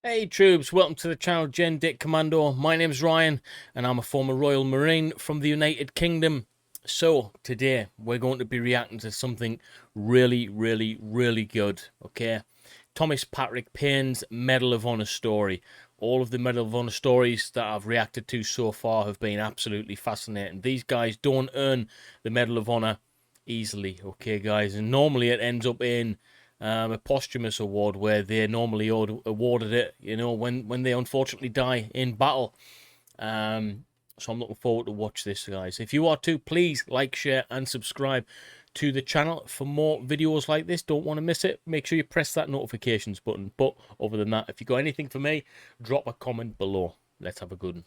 Hey troops, welcome to the channel Dit Commando. My name's Ryan and I'm a former Royal Marine from the United Kingdom. So today we're going to be reacting to something really good, okay? Thomas Patrick Payne's Medal of Honor story. All of the Medal of Honor stories that I've reacted to so far have been absolutely fascinating. These guys don't earn the Medal of Honor easily, okay guys? And normally it ends up in a posthumous award where they're normally awarded it, you know, when they unfortunately die in battle. So I'm looking forward to watch this, guys. If you are too, please like, share, and subscribe to the channel for more videos like this. Don't want to miss it. Make sure you press that notifications button. But other than that, if you got anything for me, drop a comment below. Let's have a good one.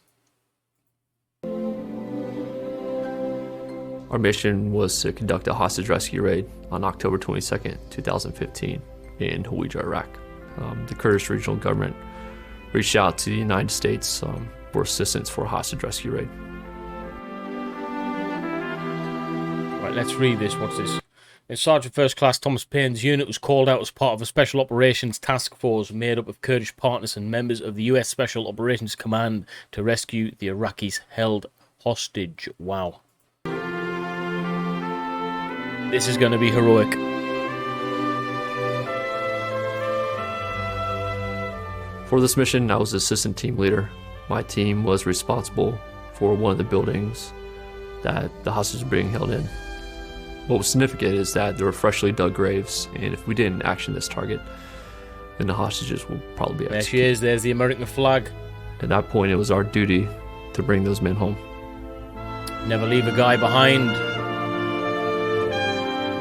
Our mission was to conduct a hostage rescue raid on October 22nd, 2015 in Hawija, Iraq. The Kurdish regional government reached out to the United States for assistance for a hostage rescue raid. Right, let's read this. What's this? In Sergeant First Class Thomas Payne's unit was called out as part of a Special Operations Task Force made up of Kurdish partners and members of the US Special Operations Command to rescue the Iraqis held hostage. Wow. This is going to be heroic. For this mission, I was the assistant team leader. My team was responsible for one of the buildings that the hostages were being held in. What was significant is that there were freshly dug graves, and if we didn't action this target, then the hostages will probably be executed. There she is, there's the American flag. At that point, it was our duty to bring those men home. Never leave a guy behind.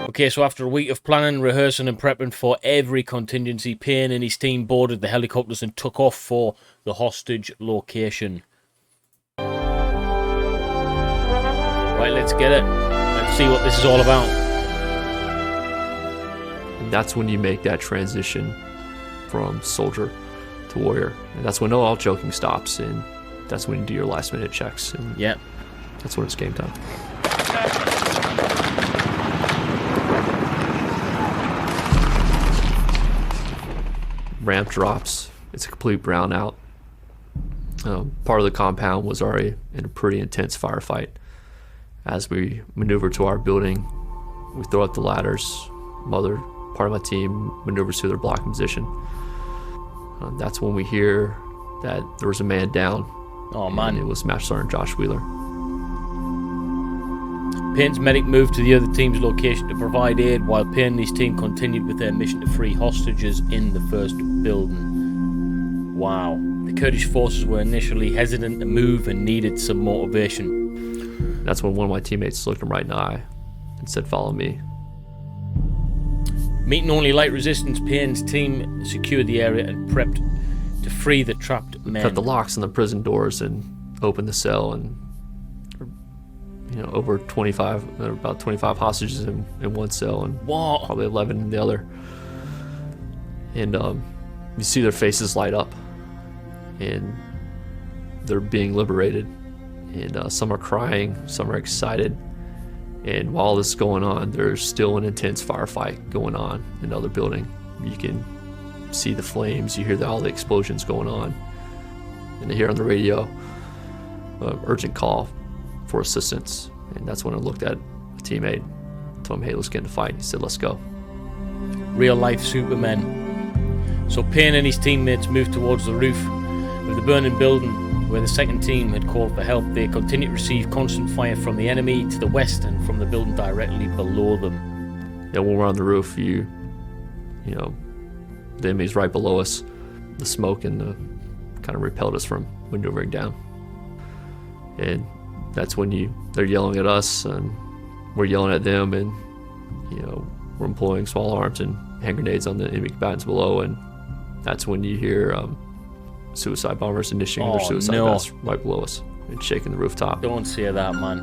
Okay, so after a week of planning, rehearsing and prepping for every contingency, Payne and his team boarded the helicopters and took off for the hostage location. Right, let's get it. Let's see what this is all about. And that's when you make that transition from soldier to warrior. And that's when all joking stops, and that's when you do your last minute checks. And yeah, that's when it's game time. Ramp drops. It's a complete brownout. Part of the compound was already in a pretty intense firefight. As we maneuver to our building, we throw up the ladders. Part of my team maneuvers to their blocking position. That's when we hear that there was a man down. Oh man! It was Master Sergeant Josh Wheeler. Payne's medic moved to the other team's location to provide aid, while Payne and his team continued with their mission to free hostages in the first building. Wow. The Kurdish forces were initially hesitant to move and needed some motivation. That's when one of my teammates looked him right in the eye and said, "Follow me." Meeting only light resistance, Payne's team secured the area and prepped to free the trapped men. Cut the locks on the prison doors and opened the cell, and over 25, about 25 hostages in one cell, and wow, probably 11 in the other. And you see their faces light up, and they're being liberated. And some are crying, some are excited. And while this is going on, there's still an intense firefight going on in the other building. You can see the flames, you hear all the explosions going on, and they hear on the radio urgent call for assistance. And that's when I looked at a teammate, told him, "Hey, let's get in the fight." He said, "Let's go." Real life supermen. So Payne and his teammates moved towards the roof of the burning building where the second team had called for help. They continued to receive constant fire from the enemy to the west and from the building directly below them. Yeah, when we're on the roof, the enemy's right below us. The smoke and the kind of repelled us from maneuvering down. And that's when they're yelling at us and we're yelling at them, and we're employing small arms and hand grenades on the enemy combatants below. And that's when you hear suicide bombers initiating their suicide vests right below us and shaking the rooftop. Don't say that, man.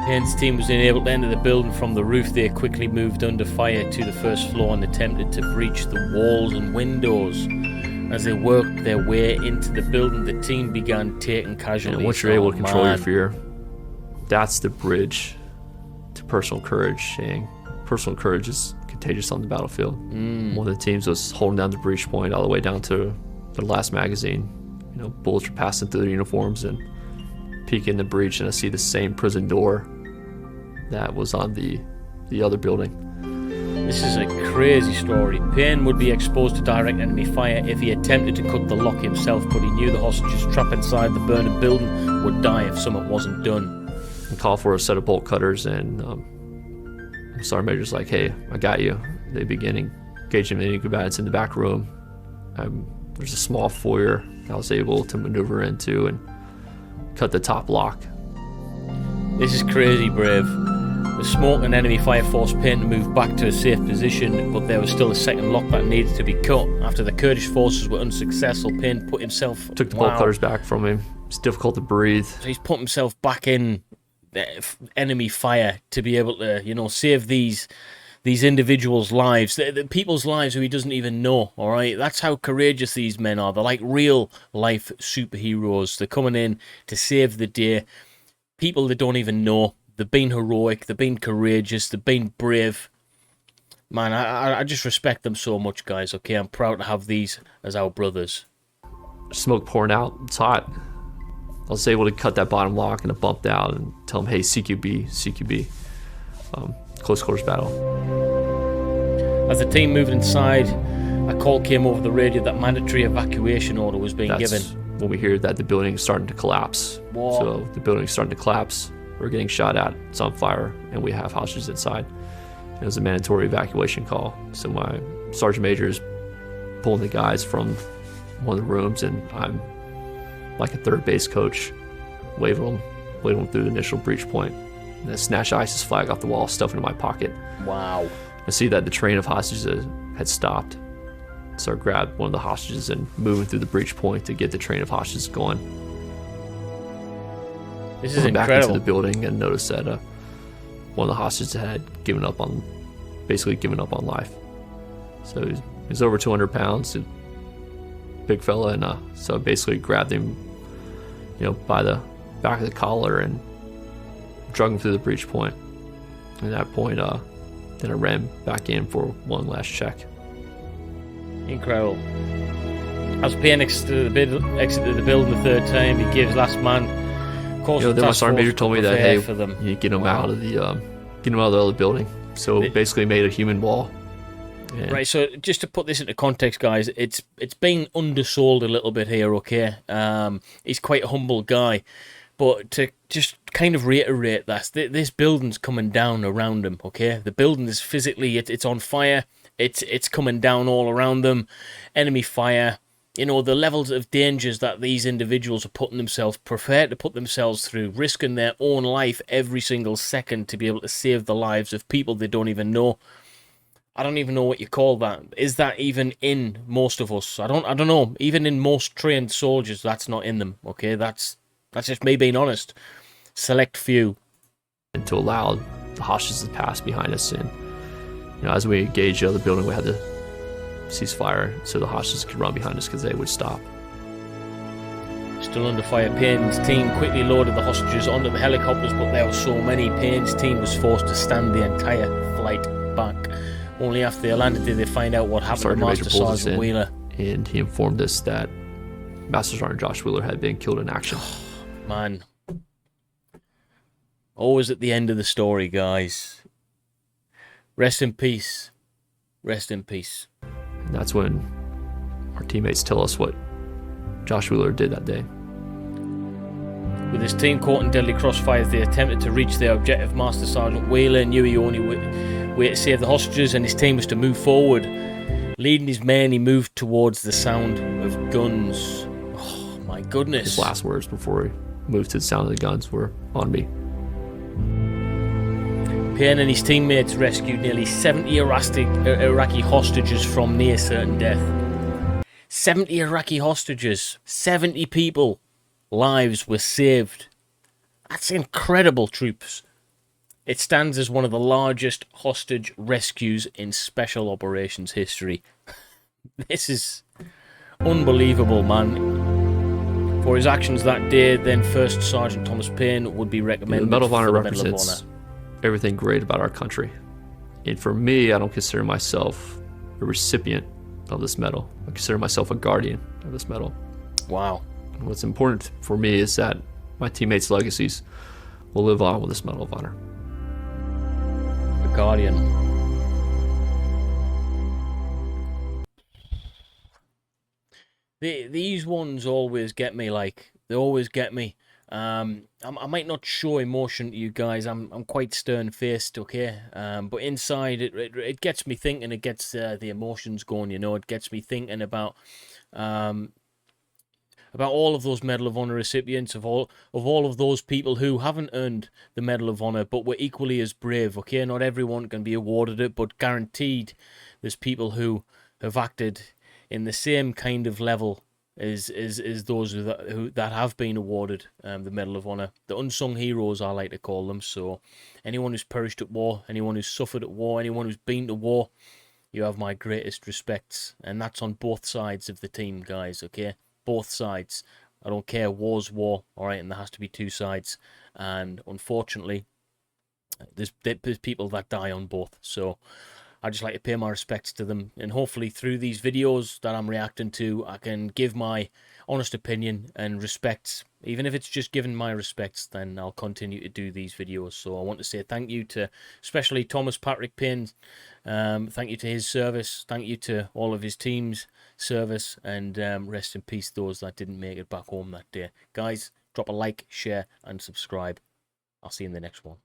Payne's team was unable to enter the building from the roof. They quickly moved under fire to the first floor and attempted to breach the walls and windows. As they worked their way into the building, the team began taking casualties. And once you're able to control your fear, that's the bridge to personal courage. And personal courage is contagious on the battlefield. One of the teams was holding down the breach point all the way down to their last magazine. You know, bullets are passing through their uniforms, and peek in the breach, and I see the same prison door that was on the other building. This is a crazy story. Payne would be exposed to direct enemy fire if he attempted to cut the lock himself, but he knew the hostages trapped inside the burning building would die if something wasn't done. I call for a set of bolt cutters, and Sergeant Major's like, "Hey, I got you." They begin engaging any combatants in the back room. There's a small foyer I was able to maneuver into and cut the top lock. This is crazy brave. The smoke and enemy fire forced Payne to move back to a safe position, but there was still a second lock that needed to be cut. After the Kurdish forces were unsuccessful, Payne put himself... Took the bolt cutters back from him. It's difficult to breathe. So he's put himself back in enemy fire to be able to, you know, save these individuals' lives, the people's lives who he doesn't even know, all right? That's how courageous these men are. They're like real-life superheroes. They're coming in to save the day. People they don't even know. They've been heroic. They've been courageous. They've been brave. Man, I just respect them so much, guys, okay? I'm proud to have these as our brothers. Smoke pouring out. It's hot. I was able to cut that bottom lock, and it bumped out and tell them, "Hey, CQB, CQB." Close quarters battle. As the team moved inside, a call came over the radio that mandatory evacuation order was being given. When we hear that the building is starting to collapse. Whoa. So the building is starting to collapse. We're getting shot at. It's on fire, and we have hostages inside. It was a mandatory evacuation call. So my sergeant major is pulling the guys from one of the rooms, and I'm like a third base coach, waving them through the initial breach point. And I snatch ISIS flag off the wall, stuff it in my pocket. Wow. I see that the train of hostages had stopped. So I grabbed one of the hostages and moving through the breach point to get the train of hostages going. This is back incredible. into the building and noticed that one of the hostages had basically given up on life. So he's over 200 pounds, a big fella, and so I basically grabbed him, you know, by the back of the collar and drug him through the breach point. At that point, then I ran back in for one last check. Incredible. As Payne exited the building the third time, he gives last man. Then my sergeant major told me that, hey, for them. you get him out of the other building. So basically made a human wall. And right. So just to put this into context, guys, it's been undersold a little bit here. Okay. He's quite a humble guy, but to just kind of reiterate that this building's coming down around him. Okay. The building is physically it's on fire. It's coming down all around them. Enemy fire. You know, the levels of dangers that these individuals are prepared to put themselves through, risking their own life every single second to be able to save the lives of people they don't even know. I don't even know what you call that. Is that even in most of us? I don't know. Even in most trained soldiers, that's not in them. Okay, that's just me being honest. Select few. And to allow the hostages to pass behind us, and you know, as we engaged the other building, we had to cease fire so the hostages could run behind us because they would stop. Still under fire, Payne's team quickly loaded the hostages onto the helicopters, but there were so many. Payne's team was forced to stand the entire flight back. Only after they landed did they find out what happened to Master Sergeant Wheeler. And he informed us that Master Sergeant Josh Wheeler had been killed in action. Man. Always at the end of the story, guys. Rest in peace. Rest in peace. And that's when our teammates tell us what Josh Wheeler did that day. With his team caught in deadly crossfires, they attempted to reach their objective. Master Sergeant Wheeler knew he only way to save the hostages, and his team was to move forward. Leading his men, he moved towards the sound of guns. Oh, my goodness. His last words before he moved to the sound of the guns were on me. Payne and his teammates rescued nearly 70 Iraqi hostages from near certain death. 70 Iraqi hostages. 70 people. Lives were saved. That's incredible, troops. It stands as one of the largest hostage rescues in special operations history. This is unbelievable, man. For his actions that day, then First Sergeant Thomas Payne would be recommended. The Medal of Honor for the Medal of represents Honor. Everything great about our country. And for me, I don't consider myself a recipient of this medal. I consider myself a guardian. of this medal. Wow. And what's important for me is that my teammates' legacies will live on with this Medal of Honor. The Guardian. These ones always get me, like, they always get me. I might not show emotion to you guys. I'm quite stern-faced, okay? But inside, it gets me thinking. It gets the emotions going, you know. It gets me thinking about all of those Medal of Honor recipients, of all of those people who haven't earned the Medal of Honor, but were equally as brave, okay? Not everyone can be awarded it, but guaranteed there's people who have acted in the same kind of level as those that have been awarded the Medal of Honor. The unsung heroes, I like to call them. So anyone who's perished at war, anyone who's suffered at war, anyone who's been to war, you have my greatest respects. And that's on both sides of the team, guys, okay? Both sides. I don't care, war's war, alright, and there has to be two sides. And unfortunately, there's people that die on both. So I just like to pay my respects to them, and hopefully through these videos that I'm reacting to, I can give my honest opinion and respects. Even if it's just giving my respects, then I'll continue to do these videos. So I want to say thank you to especially Thomas Patrick Payne. Thank you to his service. Thank you to all of his team's service, and rest in peace those that didn't make it back home that day. Guys, drop a like, share, and subscribe. I'll see you in the next one.